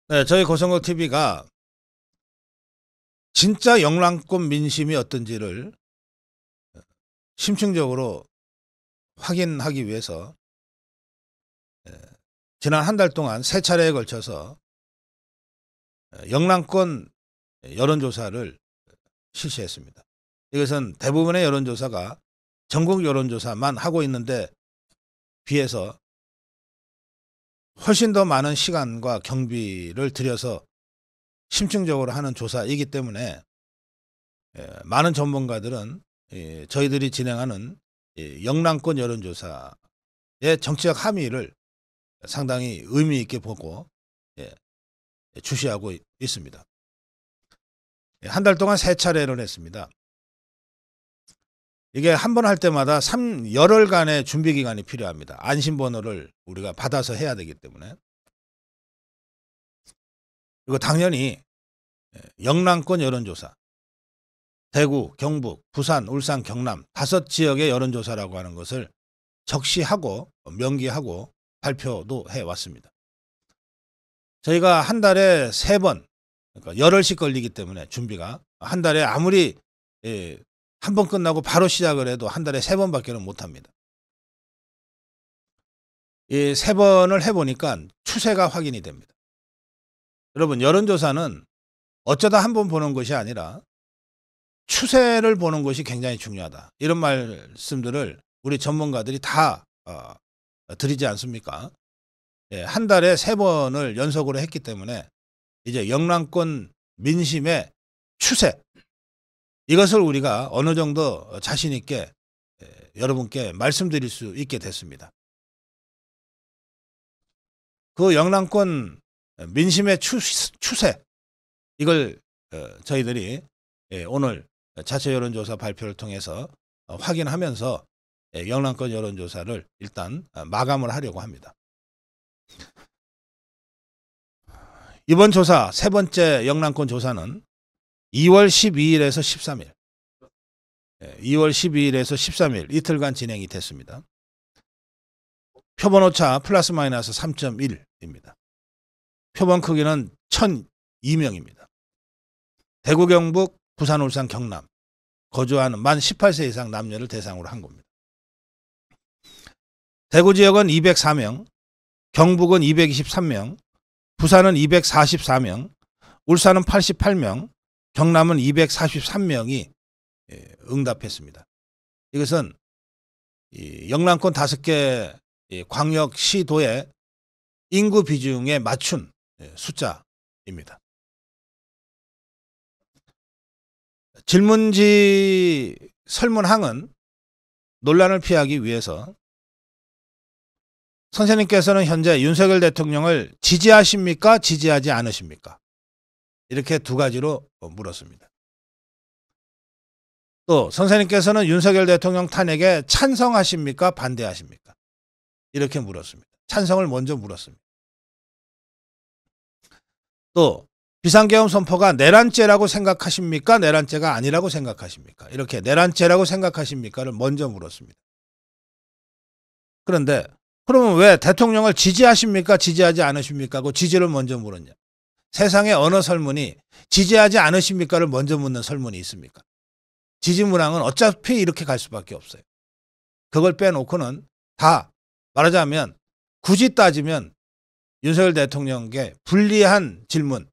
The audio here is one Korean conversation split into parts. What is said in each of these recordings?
네, 저희 고성국 TV가 진짜 영랑권 민심이 어떤지를 심층적으로 확인하기 위해서 지난 한 달 동안 3차례에 걸쳐서 영랑권 여론조사를 실시했습니다. 이것은 대부분의 여론조사가 전국 여론조사만 하고 있는데 비해서 훨씬 더 많은 시간과 경비를 들여서 심층적으로 하는 조사이기 때문에 많은 전문가들은 저희들이 진행하는 영랑권 여론조사의 정치적 함의를 상당히 의미 있게 보고 주시하고 있습니다. 한 달 동안 3차례를 했습니다. 이게 한 번 할 때마다 열흘간의 준비 기간이 필요합니다. 안심번호를 우리가 받아서 해야 되기 때문에. 그리고 당연히 영랑권 여론조사, 대구, 경북, 부산, 울산, 경남 5지역의 여론조사라고 하는 것을 적시하고 명기하고 발표도 해왔습니다. 저희가 한 달에 3번, 그러니까 열흘씩 걸리기 때문에 준비가 한 달에 아무리 한 번 끝나고 바로 시작을 해도 한 달에 3번밖에는 못합니다. 이 3번을 해보니까 추세가 확인이 됩니다. 여러분, 여론조사는 어쩌다 한 번 보는 것이 아니라 추세를 보는 것이 굉장히 중요하다. 이런 말씀들을 우리 전문가들이 다 드리지 않습니까? 한 달에 3번을 연속으로 했기 때문에 이제 영랑권 민심의 추세, 이것을 우리가 어느 정도 자신 있게 여러분께 말씀드릴 수 있게 됐습니다. 그 영랑권 민심의 추세, 이걸 저희들이 오늘 자체 여론조사 발표를 통해서 확인하면서 영랑권 여론조사를 일단 마감을 하려고 합니다. 이번 조사, 3번째 영랑권 조사는 2월 12일에서 13일, 2월 12일에서 13일 이틀간 진행이 됐습니다. 표본 오차 플러스 마이너스 3.1입니다. 표본 크기는 1002명입니다. 대구, 경북, 부산, 울산, 경남 거주하는 만 18세 이상 남녀를 대상으로 한 겁니다. 대구 지역은 204명, 경북은 223명, 부산은 244명, 울산은 88명, 경남은 243명이 응답했습니다. 이것은 영랑권 5개 광역시도의 인구 비중에 맞춘 숫자입니다. 질문지 설문항은 논란을 피하기 위해서 선생님께서는 현재 윤석열 대통령을 지지하십니까? 지지하지 않으십니까? 이렇게 2가지로 물었습니다. 또 선생님께서는 윤석열 대통령 탄핵에 찬성하십니까? 반대하십니까? 이렇게 물었습니다. 찬성을 먼저 물었습니다. 또 비상계엄 선포가 내란죄라고 생각하십니까? 내란죄가 아니라고 생각하십니까? 이렇게 내란죄라고 생각하십니까를 먼저 물었습니다. 그런데 그러면 왜 대통령을 지지하십니까? 지지하지 않으십니까? 하고 지지를 먼저 물었냐? 세상에 어느 설문이 지지하지 않으십니까를 먼저 묻는 설문이 있습니까? 지지문항은 어차피 이렇게 갈 수밖에 없어요. 그걸 빼놓고는 다 말하자면 굳이 따지면 윤석열 대통령에게 불리한 질문,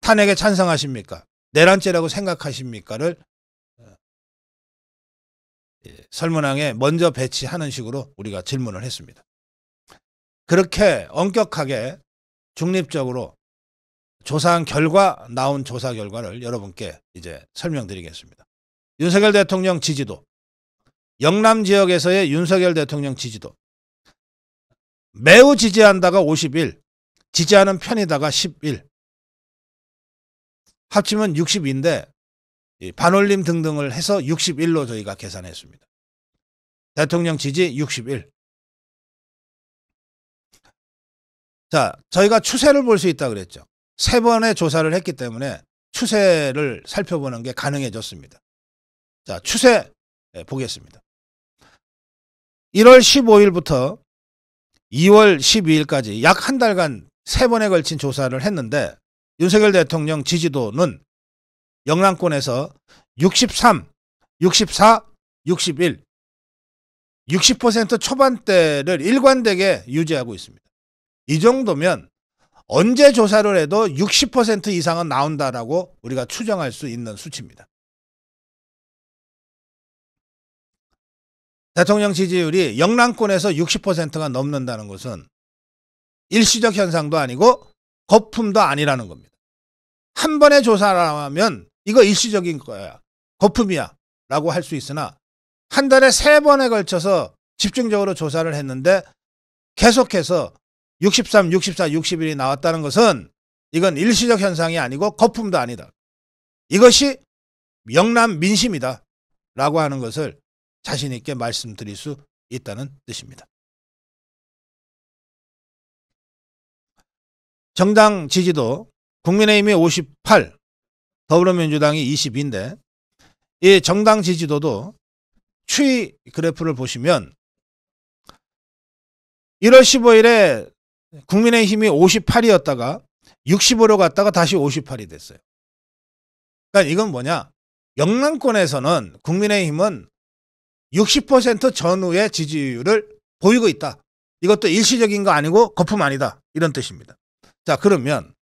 탄핵에 찬성하십니까? 내란죄라고 생각하십니까를 설문항에 먼저 배치하는 식으로 우리가 질문을 했습니다. 그렇게 엄격하게 중립적으로 조사한 결과 나온 조사 결과를 여러분께 이제 설명드리겠습니다. 윤석열 대통령 지지도, 영남 지역에서의 윤석열 대통령 지지도, 매우 지지한다가 51, 지지하는 편이다가 11, 합치면 60인데 반올림 등등을 해서 61로 저희가 계산했습니다. 대통령 지지 61. 자, 저희가 추세를 볼 수 있다 그랬죠. 3번의 조사를 했기 때문에 추세를 살펴보는 게 가능해졌습니다. 자, 추세 보겠습니다. 1월 15일부터 2월 12일까지 약 한 달간 3번에 걸친 조사를 했는데 윤석열 대통령 지지도는 영남권에서 63, 64, 61, 60% 초반대를 일관되게 유지하고 있습니다. 이 정도면 언제 조사를 해도 60% 이상은 나온다라고 우리가 추정할 수 있는 수치입니다. 대통령 지지율이 영남권에서 60%가 넘는다는 것은 일시적 현상도 아니고 거품도 아니라는 겁니다. 한 번의 조사라면 이거 일시적인 거야, 거품이야 라고 할 수 있으나 한 달에 3번에 걸쳐서 집중적으로 조사를 했는데 계속해서 63, 64, 61이 나왔다는 것은 이건 일시적 현상이 아니고 거품도 아니다. 이것이 영남 민심이다 라고 하는 것을 자신 있게 말씀드릴 수 있다는 뜻입니다. 정당 지지도 국민의힘이 58, 더불어민주당이 22인데 이 정당 지지도도 추이 그래프를 보시면 1월 15일에 국민의힘이 58이었다가 65로 갔다가 다시 58이 됐어요. 그러니까 이건 뭐냐? 영남권에서는 국민의힘은 60% 전후의 지지율을 보이고 있다. 이것도 일시적인 거 아니고 거품 아니다. 이런 뜻입니다. 자, 그러면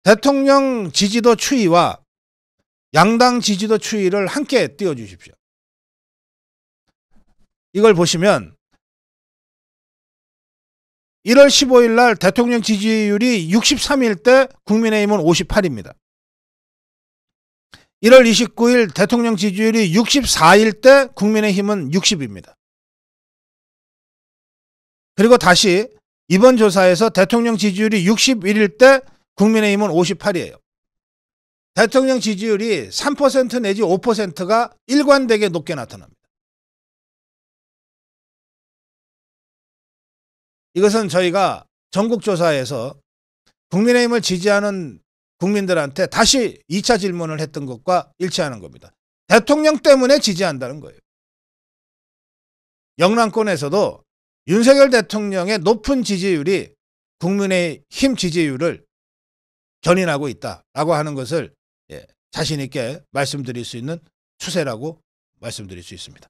대통령 지지도 추이와 양당 지지도 추이를 함께 띄워주십시오. 이걸 보시면 1월 15일 날 대통령 지지율이 63일 때 국민의힘은 58입니다. 1월 29일 대통령 지지율이 64일 때 국민의힘은 60입니다. 그리고 다시 이번 조사에서 대통령 지지율이 61일 때 국민의힘은 58이에요. 대통령 지지율이 3% 내지 5%가 일관되게 높게 나타납니다. 이것은 저희가 전국조사에서 국민의힘을 지지하는 국민들한테 다시 2차 질문을 했던 것과 일치하는 겁니다. 대통령 때문에 지지한다는 거예요. 영남권에서도 윤석열 대통령의 높은 지지율이 국민의힘 지지율을 견인하고 있다라고 하는 것을 자신 있게 말씀드릴 수 있는 추세라고 말씀드릴 수 있습니다.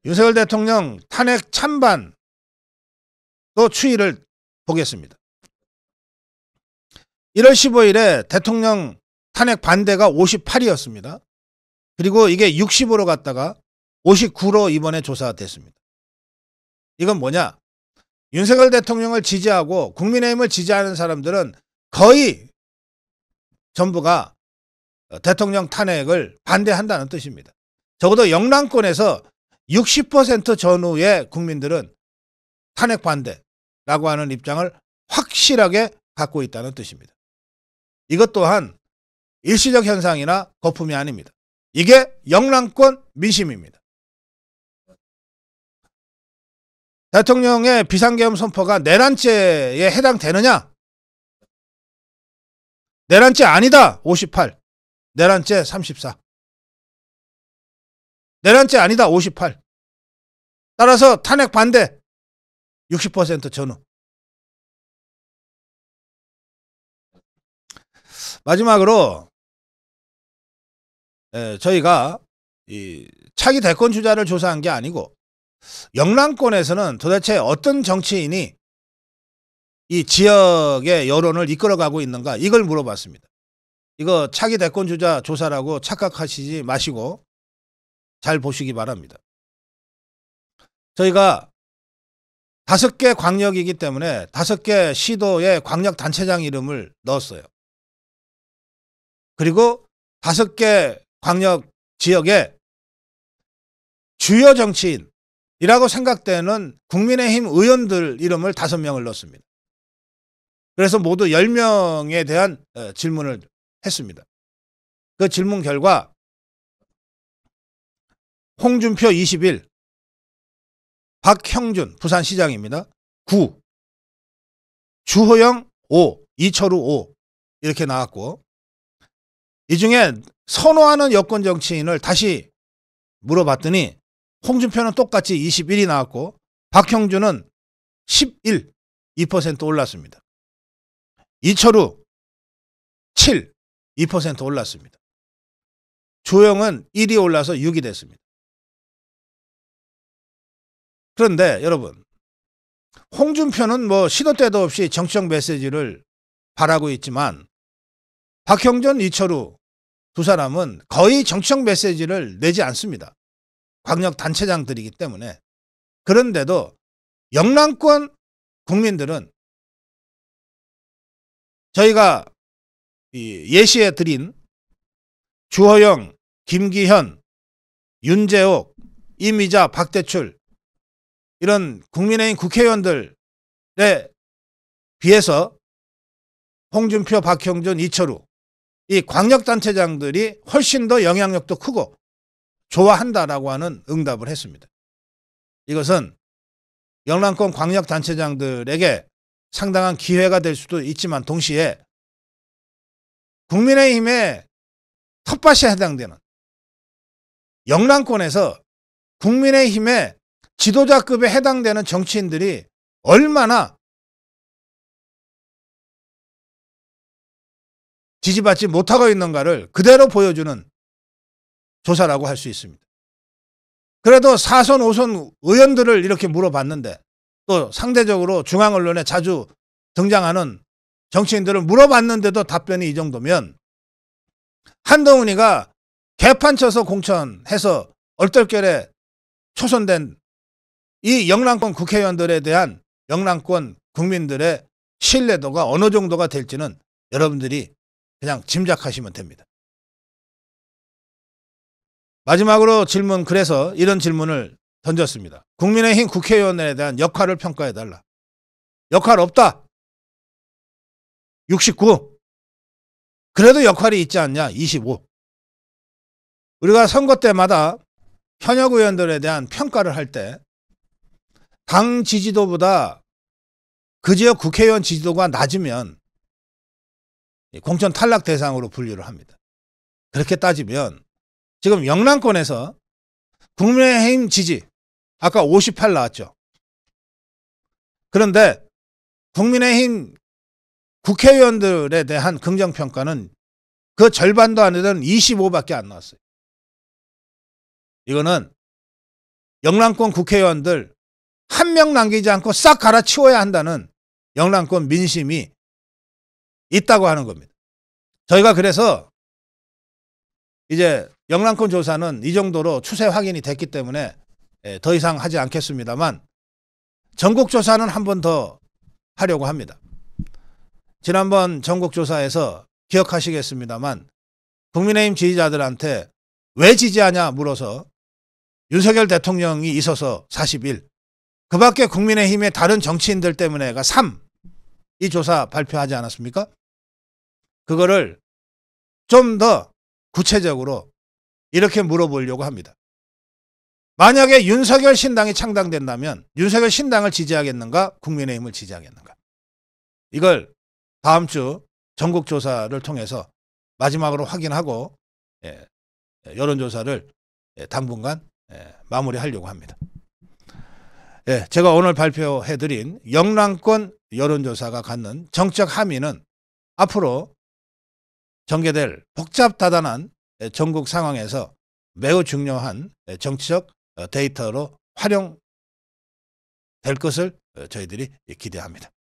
윤석열 대통령 탄핵 찬반 또 추이를 보겠습니다. 1월 15일에 대통령 탄핵 반대가 58이었습니다. 그리고 이게 60으로 갔다가 59로 이번에 조사됐습니다. 이건 뭐냐? 윤석열 대통령을 지지하고 국민의힘을 지지하는 사람들은 거의 전부가 대통령 탄핵을 반대한다는 뜻입니다. 적어도 영남권에서 60% 전후의 국민들은 탄핵 반대라고 하는 입장을 확실하게 갖고 있다는 뜻입니다. 이것 또한 일시적 현상이나 거품이 아닙니다. 이게 영남권 민심입니다. 대통령의 비상계엄 선포가 내란죄에 해당되느냐? 내란죄 아니다. 58. 내란죄 34. 내란죄 아니다. 58. 따라서 탄핵 반대 60% 전후. 마지막으로 저희가 이 차기 대권 주자를 조사한 게 아니고 영남권에서는 도대체 어떤 정치인이 이 지역의 여론을 이끌어가고 있는가, 이걸 물어봤습니다. 이거 차기 대권 주자 조사라고 착각하시지 마시고 잘 보시기 바랍니다. 저희가 5개 광역이기 때문에 5개 시도의 광역단체장 이름을 넣었어요. 그리고 5개 광역 지역에 주요 정치인이라고 생각되는 국민의힘 의원들 이름을 5명을 넣었습니다. 그래서 모두 10명에 대한 질문을 했습니다. 그 질문 결과 홍준표 21, 박형준 부산시장입니다. 9, 주호영 5, 이철우 5 이렇게 나왔고, 이 중에 선호하는 여권 정치인을 다시 물어봤더니 홍준표는 똑같이 21이 나왔고 박형준은 11, 2% 올랐습니다. 이철우 7, 2% 올랐습니다. 주호영은 1이 올라서 6이 됐습니다. 그런데 여러분, 홍준표는 뭐 시도 때도 없이 정치적 메시지를 바라고 있지만 박형준, 이철우 두 사람은 거의 정치적 메시지를 내지 않습니다. 광역 단체장들이기 때문에. 그런데도 영남권 국민들은 저희가 예시해 드린 주호영, 김기현, 윤재옥, 이미자, 박대출 이런 국민의힘 국회의원들에 비해서 홍준표, 박형준, 이철우 이 광역단체장들이 훨씬 더 영향력도 크고 좋아한다라고 하는 응답을 했습니다. 이것은 영남권 광역단체장들에게 상당한 기회가 될 수도 있지만 동시에 국민의힘의 텃밭에 해당되는 영남권에서 국민의힘의 지도자급에 해당되는 정치인들이 얼마나 지지받지 못하고 있는가를 그대로 보여주는 조사라고 할 수 있습니다. 그래도 4선, 5선 의원들을 이렇게 물어봤는데 또 상대적으로 중앙 언론에 자주 등장하는 정치인들을 물어봤는데도 답변이 이 정도면 한동훈이가 개판 쳐서 공천해서 얼떨결에 초선된 이 영남권 국회의원들에 대한 영남권 국민들의 신뢰도가 어느 정도가 될지는 여러분들이 그냥 짐작하시면 됩니다. 마지막으로 질문, 그래서 이런 질문을 던졌습니다. 국민의힘 국회의원에 대한 역할을 평가해달라. 역할 없다. 69. 그래도 역할이 있지 않냐? 25. 우리가 선거 때마다 현역 의원들에 대한 평가를 할 때 당 지지도보다 그 지역 국회의원 지지도가 낮으면 공천 탈락 대상으로 분류를 합니다. 그렇게 따지면 지금 영남권에서 국민의힘 지지 아까 58 나왔죠. 그런데 국민의힘 국회의원들에 대한 긍정평가는 그 절반도 안 되던 25밖에 안 나왔어요. 이거는 영남권 국회의원들 한 명 남기지 않고 싹 갈아치워야 한다는 영남권 민심이 있다고 하는 겁니다. 저희가 그래서 이제 영남권 조사는 이 정도로 추세 확인이 됐기 때문에 더 이상 하지 않겠습니다만 전국조사는 한 번 더 하려고 합니다. 지난번 전국조사에서 기억하시겠습니다만 국민의힘 지지자들한테 왜 지지하냐 물어서 윤석열 대통령이 있어서 41, 그 밖에 국민의힘의 다른 정치인들 때문에가 3, 이 조사 발표하지 않았습니까? 그거를 좀 더 구체적으로 이렇게 물어보려고 합니다. 만약에 윤석열 신당이 창당된다면 윤석열 신당을 지지하겠는가? 국민의힘을 지지하겠는가? 이걸 다음 주 전국조사를 통해서 마지막으로 확인하고 여론조사를 당분간 마무리하려고 합니다. 제가 오늘 발표해드린 영남권 여론조사가 갖는 정책 함의는 앞으로 전개될 복잡다단한 전국 상황에서 매우 중요한 정치적 데이터로 활용될 것을 저희들이 기대합니다.